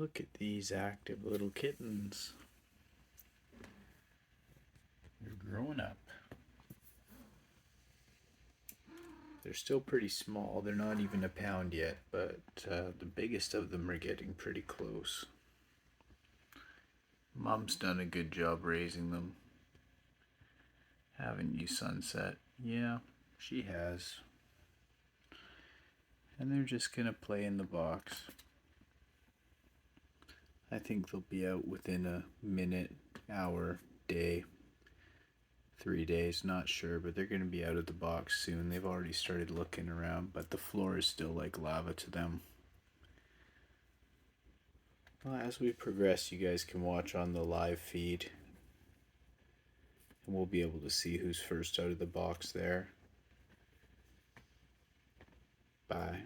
Look at these active little kittens. They're growing up. They're still pretty small. They're not even a pound yet, but the biggest of them are getting pretty close. Mom's done a good job raising them. Haven't you, Sunset? Yeah, she has. And they're just gonna play in the box. I think they'll be out within a minute, hour, day, 3 days, not sure, but they're gonna be out of the box soon. They've already started looking around, but the floor is still like lava to them. Well, as we progress, you guys can watch on the live feed, and we'll be able to see who's first out of the box there. Bye.